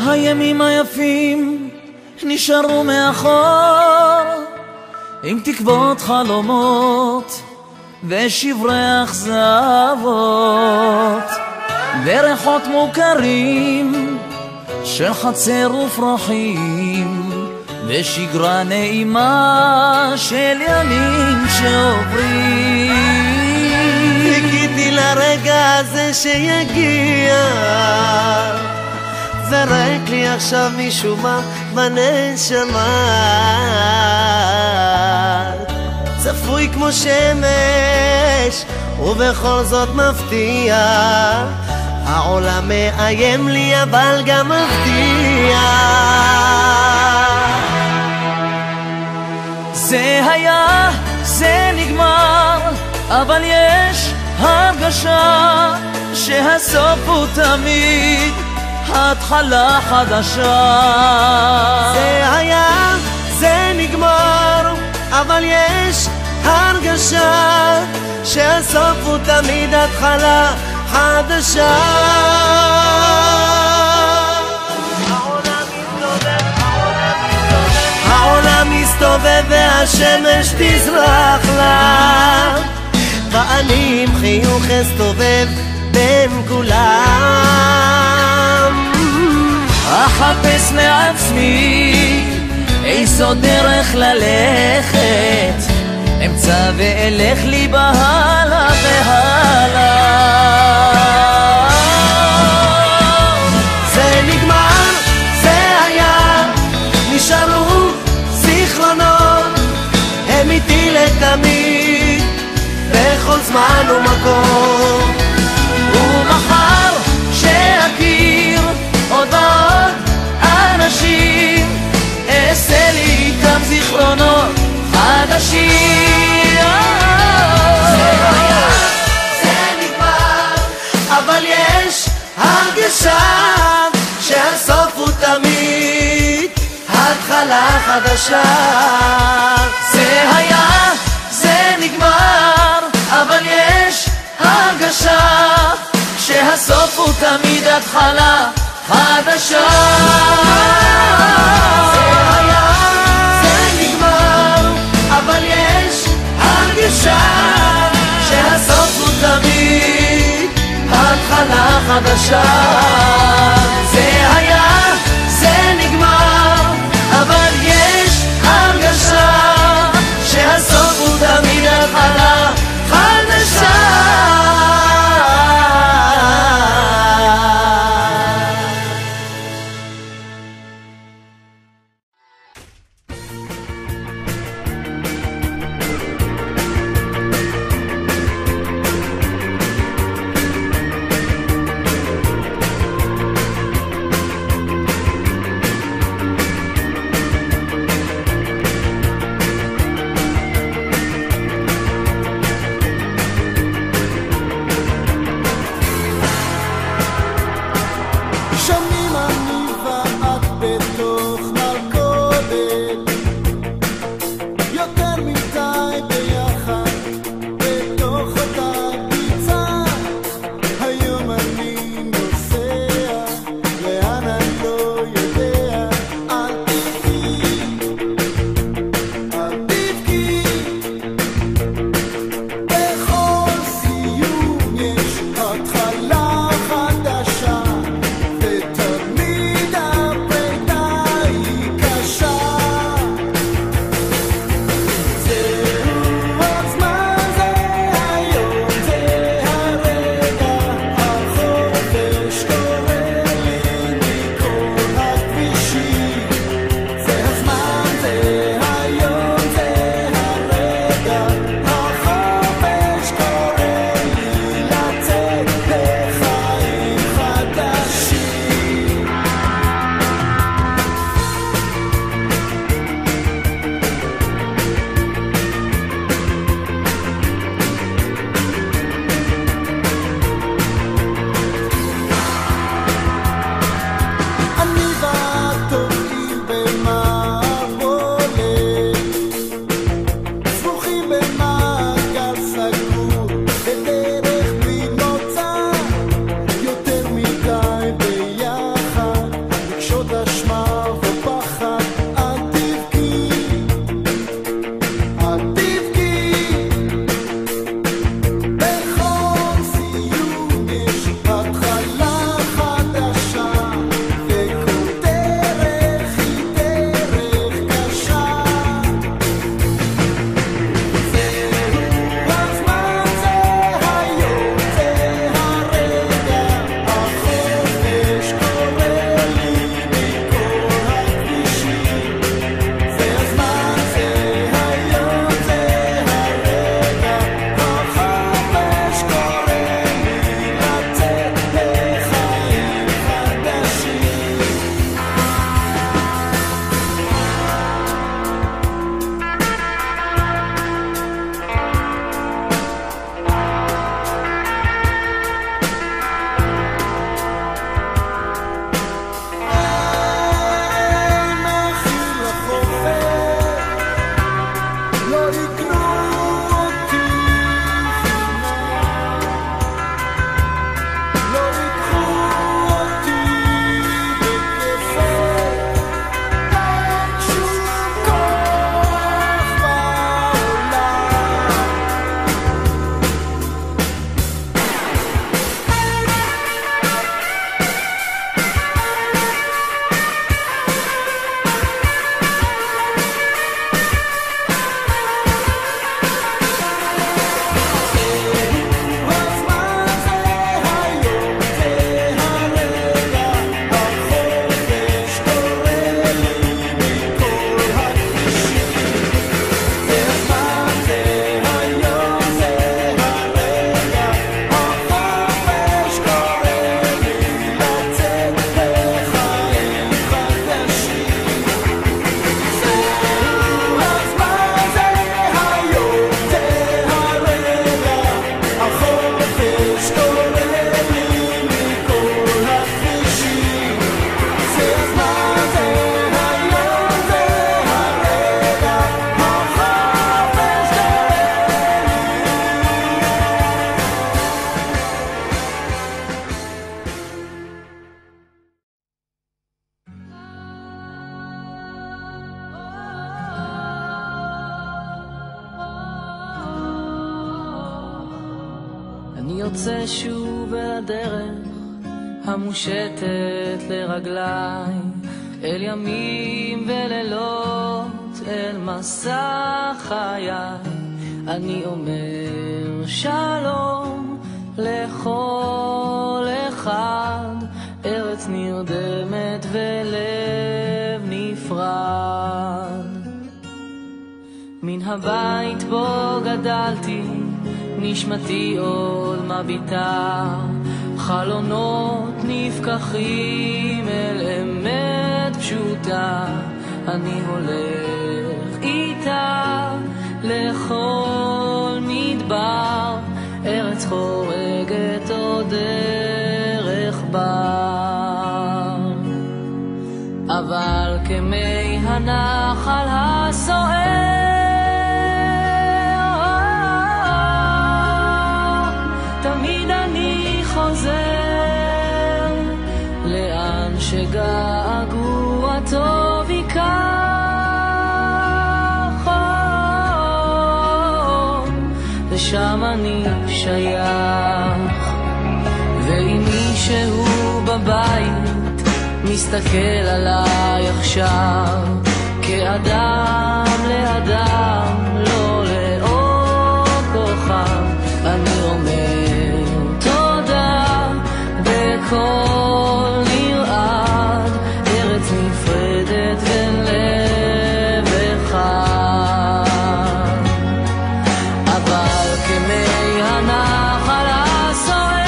הימים היפים נשארו מאחור, עם תקוות חלומות ושברי אכזבות, וריחות מוכרים של חצר ופרחים, ושגרה נעימה של ימים שעוברים. חיכיתי לרגע הזה שיגיע, זרק לי עכשיו משום מה בנשמה, צפוי כמו שמש ובכל זאת מפתיע, העולם מאיים לי אבל גם מבטיח. זה היה, זה נגמר, אבל יש הרגשה שהסוף הוא תמיד התחלה חדשה. זה היה, זה נגמר, אבל יש הרגשה שהסוף הוא תמיד התחלה חדשה. העולם מסתובב והשמש תזרח לה, ואני עם חיוך אסתובב בין כולם. אחפש לעצמי איזו דרך ללכת, אמצא ואלך לי בהלה והלה. זה נגמר, זה היה, נשארו זיכרונות, הם איתי לתמיד בכל זמן ומקום. ומחר שאכיר עוד ועוד אנשים, אעשה לי איתם זיכרונות חדשים. זה היה, זה נגמר, אבל יש הרגשה שהסוף הוא תמיד התחלה חדשה. זה היה, זה נגמר, אבל יש הרגשה שהסוף הוא תמיד התחלה חדשה. זה היה, זה נגמר, אבל יש הרגשה שהסוף הוא תמיד התחלה חדשה. זה היה, זה נגמר, אבל יש הרגשה שהסוף הוא תמיד התחלה חדשה. יוצא שוב אל הדרך המושטת לרגליי, אל ימים ולילות, אל מסע חיי. אני אומר שלום לכל אחד, ארץ נרדמת ולב נפרד. מן הבית בו גדלתי, נשמתי עוד מביטה, חלונות נפקחים אל אמת פשוטה. אני הולך איתה לכל מדבר, ארץ חורגת עוד דרך בר. אבל כמי הנחל הסוער תמיד אני חוזר לאן שגעגוע טוב ייקח. ושם אני שייך, ואם מישהו בבית מסתכל עליי עכשיו כאדם לאדם, לא לאור כוכב, אני אומר תודה בכל נרעד, ארץ נפרדת ולב אחד. אבל כמי הנחל הסוער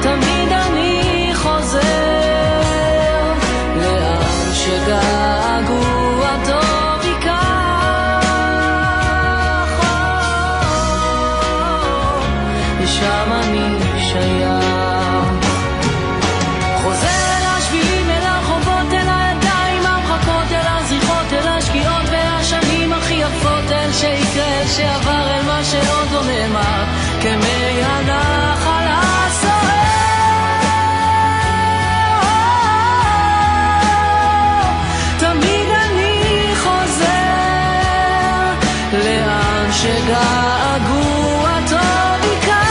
תמיד אני חוזר לאן שגעגוע טוב ייקח. ושם אני שייך, חוזר אל השבילים, אל הרחובות, אל הידיים המחכות, אל הזריחות, אל השקיעות והשנים הכי יפות, אל שיקרה, אל שעבר, אל מה שעוד לא נאמר, כמי הנחל הסוער. תמיד אני חוזר לאן שגעגוע טוב ייקח.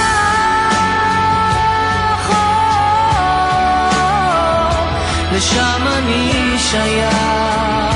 לשם אני שייך.